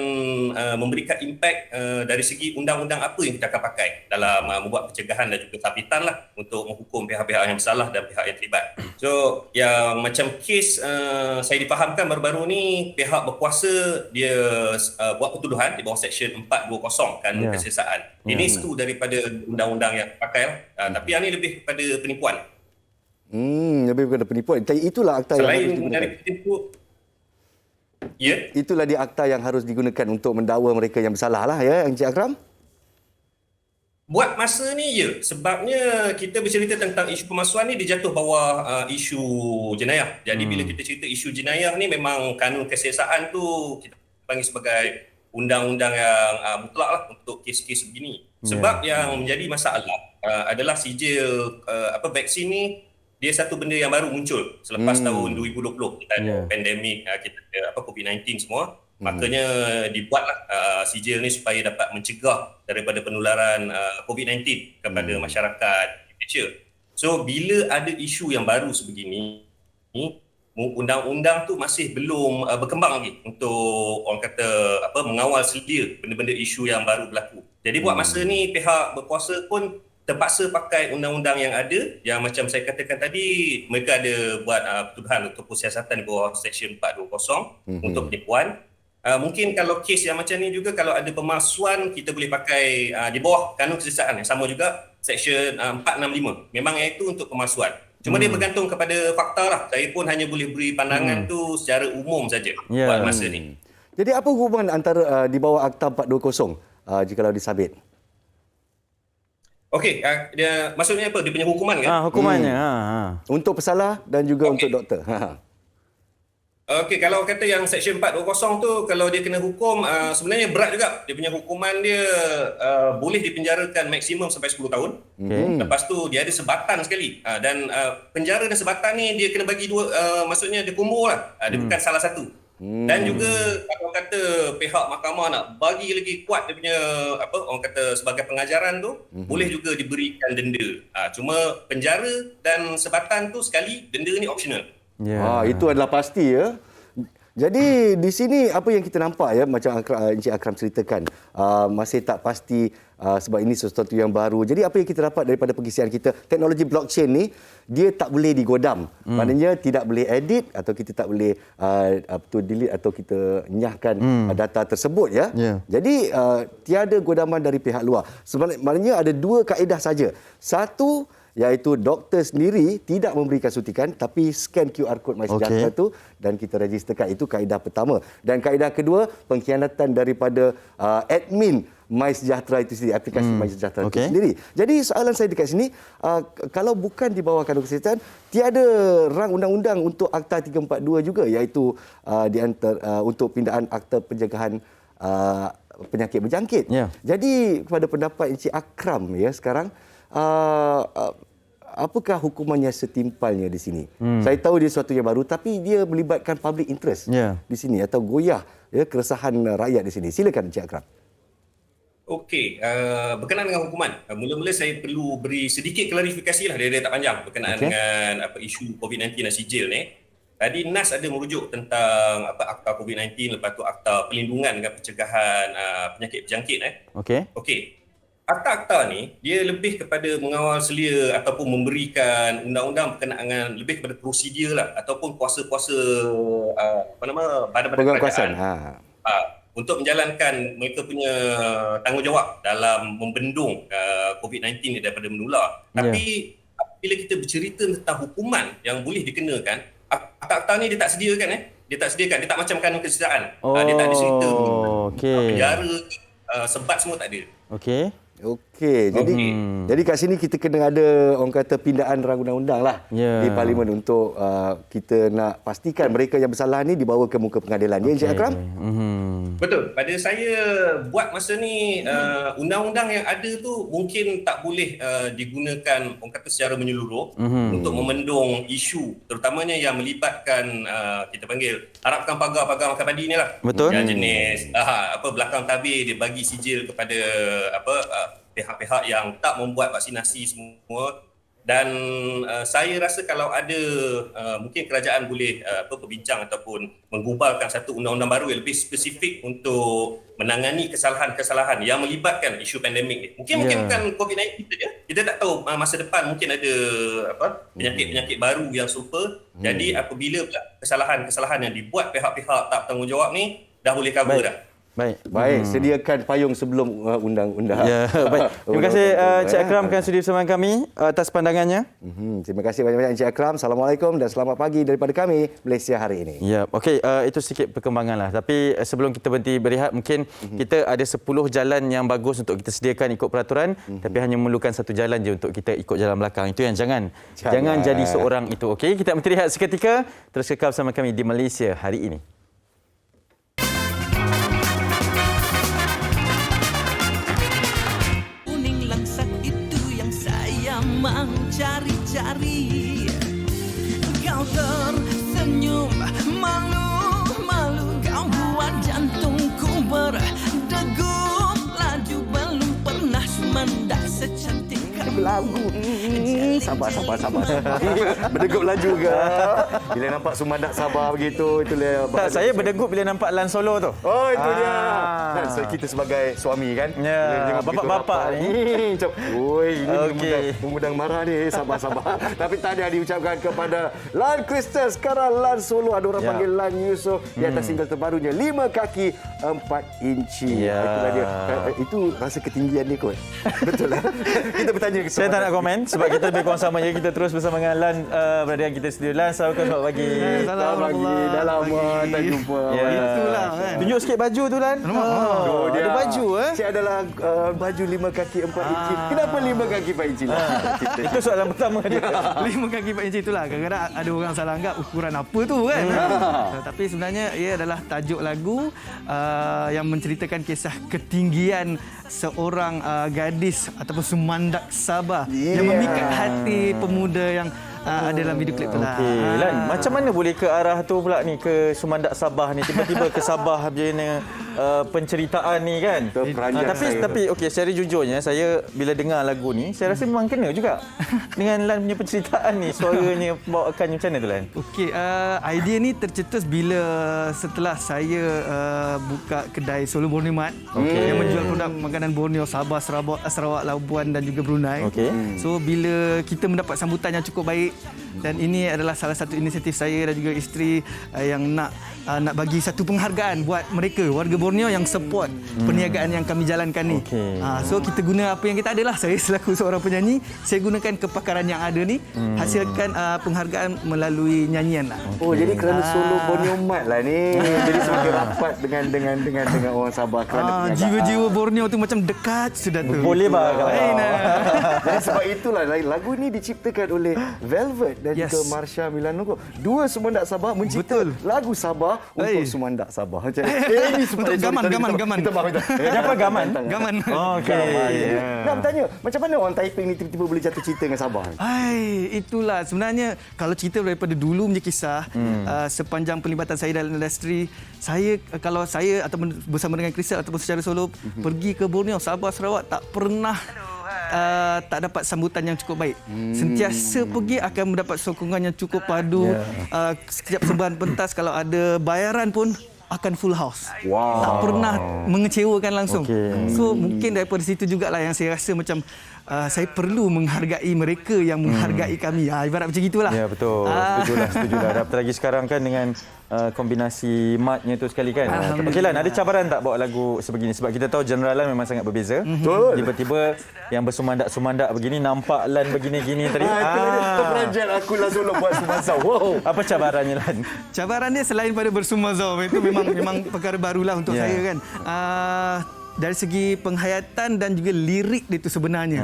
memberikan impak dari segi undang-undang apa yang kita akan pakai dalam membuat pencegahan dan juga sabitan lah untuk menghukum pihak-pihak yang bersalah dan pihak yang terlibat. So yang macam kes saya difahamkan baru-baru ni, pihak berkuasa dia buat pertuduhan di bawah Seksyen 420 Kanun Kesiasaan. Ini satu daripada undang-undang yang pakai lah. Tapi yang ni lebih kepada penipuan. Lebih kepada penipuan. Itulah akta yang harus digunakan. Selain dari penipuan, ya. Itulah dia akta yang harus digunakan untuk mendakwa mereka yang bersalah lah ya, Encik Akram? Buat masa ni ya, sebabnya kita bercerita tentang isu pemalsuan ni dia jatuh bawah isu jenayah. Jadi bila kita cerita isu jenayah ni memang kanun kesiasaan tu kita panggil sebagai undang-undang yang mutlak lah untuk kes-kes begini. Sebab yang menjadi masalah adalah sijil vaksin ni dia satu benda yang baru muncul selepas tahun 2020. Kita ada pandemik, kita ada COVID-19 semua. Makanya dibuatlah sijil ni supaya dapat mencegah daripada penularan COVID-19 kepada masyarakat Malaysia. So bila ada isu yang baru sebegini, undang-undang tu masih belum berkembang lagi untuk orang kata mengawal sedia benda-benda isu yang baru berlaku. Jadi buat masa ni pihak berkuasa pun terpaksa pakai undang-undang yang ada, yang macam saya katakan tadi, mereka ada buat pertuduhan ataupun siasatan di bawah Seksyen 420 untuk penipuan. Mungkin kalau kes yang macam ni juga, kalau ada pemalsuan, kita boleh pakai di bawah kanun kesiasaan yang sama juga, Seksyen 465. Memang yang itu untuk pemalsuan. Cuma dia bergantung kepada fakta lah. Saya pun hanya boleh beri pandangan tu secara umum saja buat masa ni. Jadi apa hubungan antara di bawah Akta 420 jikalau disabit? Okey, maksudnya apa? Dia punya hukuman kan? Hukumannya. Untuk pesalah dan juga untuk doktor. Okey, kalau kata yang Seksyen 420 tu, kalau dia kena hukum, sebenarnya berat juga. Dia punya hukuman dia boleh dipenjarakan maksimum sampai 10 tahun. Lepas tu dia ada sebatan sekali. Dan penjara dan sebatan ni dia kena bagi dua, maksudnya dia combo lah. Dia bukan salah satu. Dan juga kalau kata pihak mahkamah nak bagi lagi kuat dia punya orang kata sebagai pengajaran tu, boleh juga diberikan denda. Cuma penjara dan sebatan tu sekali, denda ni optional. Itu adalah pasti ya. Jadi di sini apa yang kita nampak ya, macam Encik Akram ceritakan, masih tak pasti sebab ini sesuatu yang baru. Jadi apa yang kita dapat daripada pengisian kita, teknologi blockchain ni dia tak boleh digodam. Maknanya tidak boleh edit atau kita tak boleh delete atau kita nyahkan data tersebut ya. Jadi tiada godaman dari pihak luar. Sebenarnya ada dua kaedah saja. Satu, iaitu doktor sendiri tidak memberikan suntikan tapi scan QR code MySejahtera tu dan kita registerkan. Itu kaedah pertama. Dan kaedah kedua, pengkhianatan daripada admin MySejahtera itu sendiri, aplikasi MySejahtera itu sendiri. Jadi soalan saya dekat sini, kalau bukan di bawah kanun kesihatan, tiada rang undang-undang untuk Akta 342 juga, iaitu untuk pindaan akta pencegahan penyakit berjangkit. Jadi kepada pendapat Encik Akram ya sekarang, apakah hukumannya setimpalnya di sini? Saya tahu dia sesuatu yang baru tapi dia melibatkan public interest di sini atau goyah ya keresahan rakyat di sini. Silakan Encik Akram. Okey, berkenaan dengan hukuman, mula-mula saya perlu beri sedikit klarifikasi lah, dia tak panjang berkenaan dengan isu COVID-19 dan sijil ni. Tadi NAS ada merujuk tentang akta COVID-19, lepas tu akta perlindungan dengan pencegahan penyakit berjangkit. Okey. Akta-akta ni dia lebih kepada mengawal selia ataupun memberikan undang-undang berkenaan dengan lebih kepada prosedur lah ataupun kuasa-kuasa badan-badan kerajaan untuk menjalankan mereka punya tanggungjawab dalam membendung COVID-19 ni daripada menular. Tapi bila kita bercerita tentang hukuman yang boleh dikenakan, akta-akta ni dia tak sediakan dia tak macam kanun kesihatan. Dia tak ada cerita penjara, sebat semua tak ada. Okey, jadi kat sini kita kena ada orang kata pindaan rang undang-undang lah di parlimen untuk kita nak pastikan mereka yang bersalah ni dibawa ke muka pengadilan. Ya, Encik Akram? Betul. Pada saya buat masa ni undang-undang yang ada tu mungkin tak boleh digunakan orang kata secara menyeluruh untuk memendung isu terutamanya yang melibatkan kita panggil harapkan pagar makan padi ni lah. Betul. Yang jenis belakang tabir dia bagi sijil kepada pihak-pihak yang tak membuat vaksinasi semua. Dan saya rasa kalau ada mungkin kerajaan boleh berbincang ataupun menggubalkan satu undang-undang baru yang lebih spesifik untuk menangani kesalahan-kesalahan yang melibatkan isu pandemik ni. Mungkin bukan COVID-19 saja. Kita tak tahu masa depan mungkin ada penyakit-penyakit baru yang serupa. Jadi apabila kesalahan-kesalahan yang dibuat pihak-pihak tak bertanggungjawab ni dah boleh cover dah. Baik, sediakan payung sebelum undang-undang. Ya, baik. Terima kasih Encik Akram kerana sudi bersama kami atas pandangannya. Terima kasih banyak-banyak Encik Akram. Assalamualaikum dan selamat pagi daripada kami Malaysia hari ini. Ya, okey, itu sedikit perkembangan lah. Tapi sebelum kita berhenti berehat, mungkin kita ada 10 jalan yang bagus untuk kita sediakan ikut peraturan, tapi hanya memerlukan satu jalan je untuk kita ikut jalan belakang. Itu yang jangan jadi seorang itu. Okey, kita berhenti rehat seketika. Terus kekal bersama kami di Malaysia hari ini. Cari-cari kau tersenyum malu-malu kau buat jantungku berdegup laju belum pernah mendak secantik lagu. Sabar. Berdegup laju ke? Bila nampak Sumandak Sabah begitu, itulah. Tak, saya berdegup bila nampak Lan Solo tu. Oh, itu dia. Dan kita sebagai suami kan. Ya, bapak-bapak ni. Oi, ini mengundang marah ni. Sabar. Tapi tadi diucapkan kepada Lan Crystal, sekarang Lan Solo. Ada orang panggil Lan Yusof di atas single terbarunya 5 kaki 4 inci. Itulah dia. Itu rasa ketinggian ni kot. Betul lah. Kita bertanya ke saya tak nak komen sebab kita lebih kurang sama je. Kita terus bersama dengan Lan, berada yang kita studio. Lan, selamat pagi. Selamat pagi. Dah lama tak jumpa. Itulah kan. Tunjuk sikit baju tu, Lan. Ada baju Cik adalah baju 5 kaki 4 inci. Kenapa 5 kaki 4 inci? Itu soalan pertama dia. 5 kaki 4 inci itulah. Kadang-kadang ada orang salah anggap ukuran apa tu kan. Tapi sebenarnya ia adalah tajuk lagu yang menceritakan kisah ketinggian seorang gadis ataupun Sumandak Sabah yang memikat hati pemuda yang ada dalam video klip tu lah. Okey, Lan, macam mana boleh ke arah tu pula ni, ke Sumandak Sabah ni, tiba-tiba ke Sabah punya penceritaan ni kan? Tapi okey, secara jujurnya saya bila dengar lagu ni, saya rasa memang kena juga dengan Lan punya penceritaan ni, suaranya bawakan macam mana tu, Lan? Okey, idea ni tercetus bila setelah saya buka kedai Solo Borneo Mart yang menjual produk makanan Borneo, Sabah, Sarawak, Labuan dan juga Brunei. So bila kita mendapat sambutan yang cukup baik, dan ini adalah salah satu inisiatif saya dan juga isteri yang nak bagi satu penghargaan buat mereka warga Borneo yang support perniagaan yang kami jalankan ni. So kita guna apa yang kita ada lah. Saya selaku seorang penyanyi, saya gunakan kepakaran yang ada ni, hasilkan penghargaan melalui nyanyian lah. Oh, jadi kerana Solo Borneo Mart lah ni. Jadi semakin rapat dengan orang Sabah kerana perniagaan. Jiwa-jiwa Borneo tu macam dekat sudah tu. Boleh bah. Jadi sebab itulah lagu ni diciptakan oleh Velvet dan juga Marsha Milano. Dua Sumandak Sabah mencipta lagu Sabah untuk Sumandak Sabah. Ini gaman. Apa gaman? Gaman. Okey. Nak bertanya, macam mana orang Taiping ni tiba-tiba boleh jatuh cinta dengan Sabah? Itulah sebenarnya kalau cerita daripada dulu punya kisah, sepanjang pelibatan saya dalam industri, kalau saya ataupun bersama dengan Crystal ataupun secara solo pergi ke Borneo, Sabah, Sarawak, tak pernah tak dapat sambutan yang cukup baik. Sentiasa pergi akan mendapat sokongan yang cukup padu. Setiap sembahan pentas kalau ada bayaran pun akan full house. Tak pernah mengecewakan langsung. So mungkin daripada situ jugalah yang saya rasa macam saya perlu menghargai mereka yang menghargai kami. Ibarat macam gitulah. Ya, betul. Setujulah. Apalagi sekarang kan dengan kombinasi matnya tu sekali kan. Okey Lan, ada cabaran tak bawa lagu sebegini? Sebab kita tahu genre Lan memang sangat berbeza. Tiba-tiba yang bersumandak-sumandak begini, nampak Lan begini-gini tadi. Terperanjat aku lah Solo buat Sumazau. Wow. Apa cabarannya Lan? Cabaran dia selain pada bersumazau, itu memang perkara barulah untuk saya kan. dari segi penghayatan dan juga lirik dia tu sebenarnya.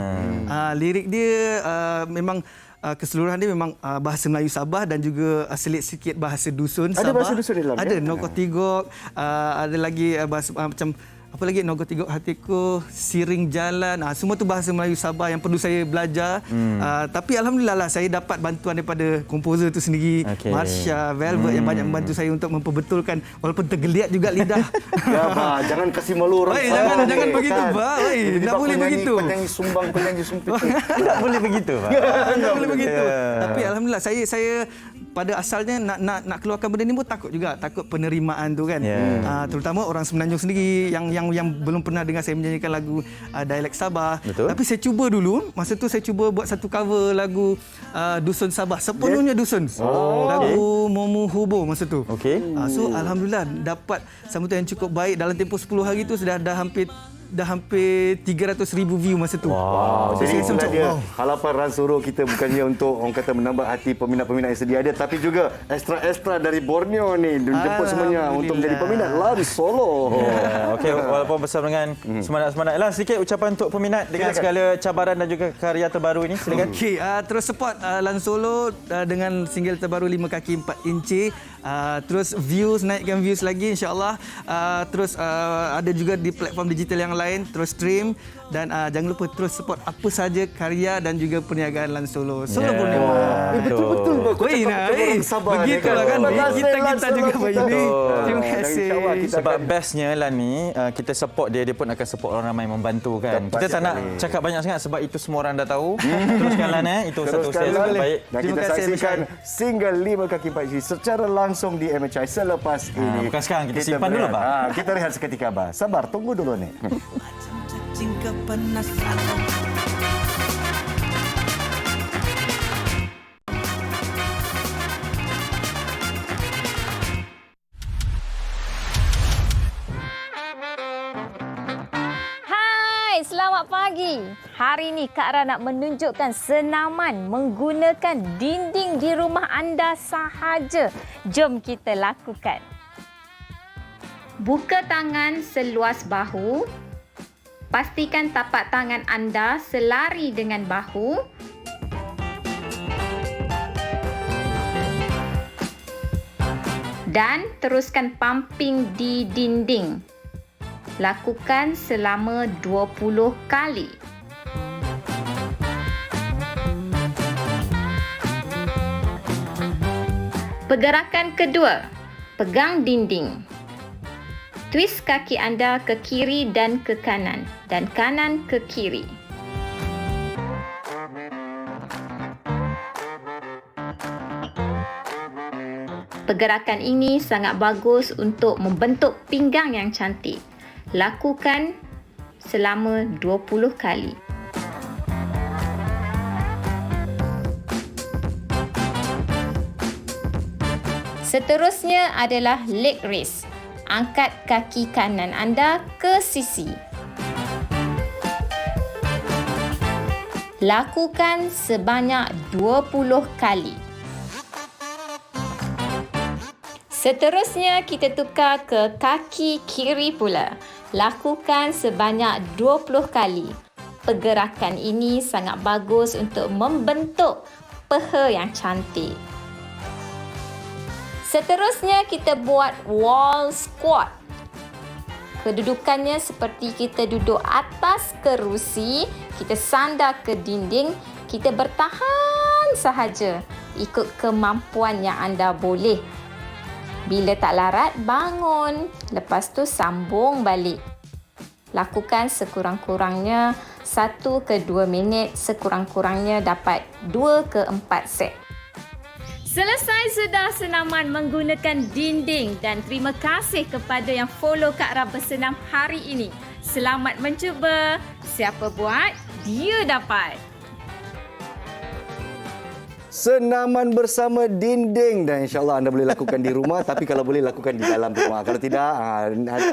Lirik dia memang keseluruhan dia memang bahasa Melayu Sabah dan juga selit sikit bahasa dusun Sabah. Ada bahasa dusun di dalam, ada ya? Nogok Tigok, ada lagi bahasa macam apa lagi, Nogok Tigok hatiku, Siring Jalan. Semua tu bahasa Melayu Sabah yang perlu saya belajar. Tapi alhamdulillah lah saya dapat bantuan daripada komposer tu sendiri, Marsha, Velvet yang banyak membantu saya untuk memperbetulkan walaupun tergeliat juga lidah. Ya, bah, jangan kasih malu orang Sabah ni, jangan begitu, kan? bah. Tak boleh begitu. Penyanyi sumbang, penyanyi sumpit. Tak boleh begitu, Pak. Tak boleh begitu. Tapi alhamdulillah saya pada asalnya nak keluarkan benda ni pun takut juga, takut penerimaan tu kan. Terutama orang Semenanjung sendiri yang belum pernah dengar saya menyanyikan lagu dialek Sabah. Betul. Tapi saya cuba dulu, masa tu saya cuba buat satu cover lagu dusun Sabah, sepenuhnya dusun. Lagu Momu Hubo masa tu. So alhamdulillah dapat sambutan yang cukup baik. Dalam tempoh 10 hari tu dah hampir 300,000 view masa tu. Jadi itulah dia halapan Ransoro kita bukannya untuk orang kata menambah hati peminat-peminat yang sedia ada, tapi juga ekstra-ekstra dari Borneo ni jemput semuanya untuk menjadi peminat Lan Solo. Okey, walaupun bersama dengan semangat-semangat. Lan, sedikit ucapan untuk peminat dengan segala cabaran dan juga karya terbaru ini. Silakan. Okey, terus support Lan Solo dengan single terbaru 5 kaki 4 inci. Terus naikkan views lagi insya-Allah. Terus ada juga di platform digital yang lain, terus stream dan jangan lupa terus support apa saja karya dan juga perniagaan Lan Solo. Solo Borneo. Betul-betul orang Sabah. Begitulah kan. Kita juga begini. Terima kasih. Sebab bestnya Lan ni, kita support dia pun akan support orang ramai membantu kan. Kita tak nak cakap banyak sangat sebab itu semua orang dah tahu. Teruskan Lan, itu satu sesi baik. Dan kita saksikan single 5 kaki 4 inci secara langsung di MHI selepas ini. Bukan sekarang, kita simpan dulu, Pak. Kita rehat seketika, Abah. Sabar, tunggu dulu ni. Hai, selamat pagi. Hari ini Kak Ra nak menunjukkan senaman menggunakan dinding di rumah anda sahaja. Jom kita lakukan. Buka tangan seluas bahu. Pastikan tapak tangan anda selari dengan bahu. Dan teruskan pumping di dinding. Lakukan selama 20 kali. Pergerakan kedua, pegang dinding. Twist kaki anda ke kiri dan ke kanan dan kanan ke kiri. Pergerakan ini sangat bagus untuk membentuk pinggang yang cantik. Lakukan selama 20 kali. Seterusnya adalah leg raise. Angkat kaki kanan anda ke sisi. Lakukan sebanyak 20 kali. Seterusnya kita tukar ke kaki kiri pula. Lakukan sebanyak 20 kali. Pergerakan ini sangat bagus untuk membentuk peha yang cantik. Seterusnya kita buat wall squat. Kedudukannya seperti kita duduk atas kerusi, kita sandar ke dinding, kita bertahan sahaja ikut kemampuan yang anda boleh. Bila tak larat, bangun. Lepas tu sambung balik. Lakukan sekurang-kurangnya 1 ke 2 minit, sekurang-kurangnya dapat 2 ke 4 set. Selesai sudah senaman menggunakan dinding dan terima kasih kepada yang follow Kak Ra bersenam hari ini. Selamat mencuba. Siapa buat, dia dapat. senaman bersama dinding, dan insyaAllah anda boleh lakukan di rumah, tapi kalau boleh lakukan di dalam rumah. Kalau tidak,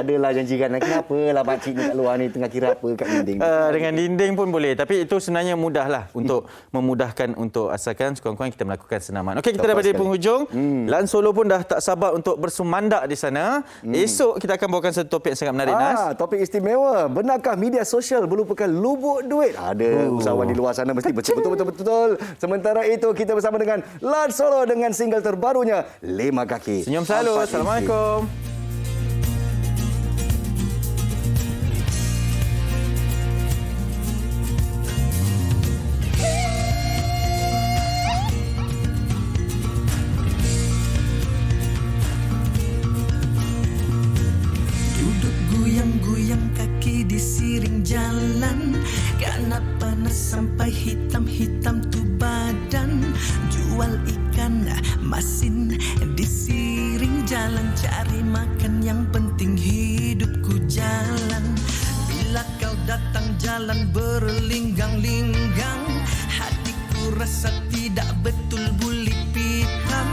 adalah janjikan, kenapa lah pakcik ni kat luar ni tengah kira apa kat dinding. Dengan dinding pun boleh, tapi itu sebenarnya mudah lah untuk memudahkan untuk asalkan sekurang-kurangnya kita melakukan senaman. Okey, kita dah pada penghujung. Lan Solo pun dah tak sabar untuk bersumandak di sana. Esok kita akan bawakan satu topik yang sangat menarik, Nas. Topik istimewa. Benarkah media sosial merupakan lubuk duit? Ada usahawan di luar sana mesti betul. Sementara itu kita bersama dengan Lan Solo dengan single terbarunya 5 Kaki. Senyum selalu. Assalamualaikum. Duduk goyang-goyang kaki di siring jalan, karena panas sampai hitam-hitam tu badan. Jual ikan masin di siring jalan, cari makan yang penting hidupku jalan. Bila kau datang jalan berlinggang-linggang, hatiku rasa tidak betul buli pitam.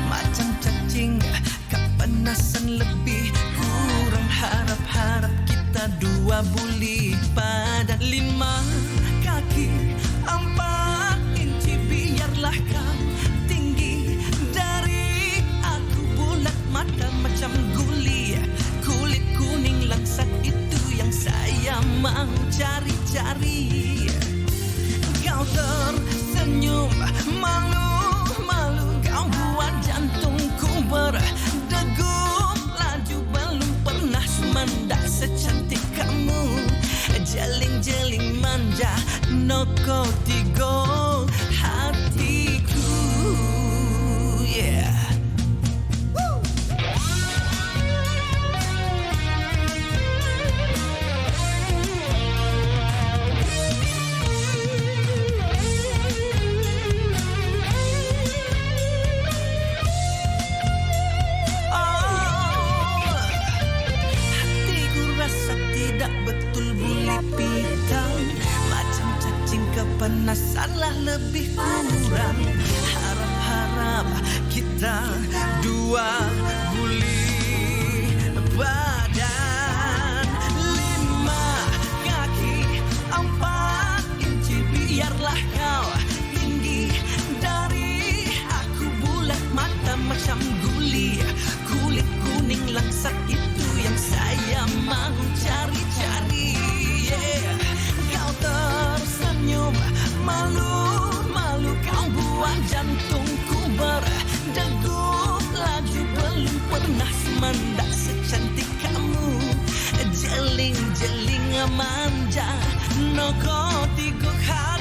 Macam cacing kepanasan lebih kurang, harap-harap kita dua buli padan. 5 kaki 4 inci, biarlah kau tinggi dari aku. Bulat mata macam guli, kulit kuning langsat, itu yang saya mau cari-cari. Kau tersenyum malu-malu, kau buat jantungku berdegup laju. Belum pernah semendak secantik kamu, jeling-jeling manja, noko tigo hatiku. Yeah. Hatiku rasa tidak betul buli pitam, macam cacing kepanasanlah lebih kurang. Harap-harap kita dua buli badan. 5 kaki 4 inci, biarlah kau tinggi dari aku. Bulat mata macam guli, kulit kuning langsat, itu yang saya mau cari-cari. Yeah. Kau tersenyum malu-malu, kau buat jantungku berdegup laju. Belum pernah semendak secantik kamu, jeling-jeling manja, noko tigo hati.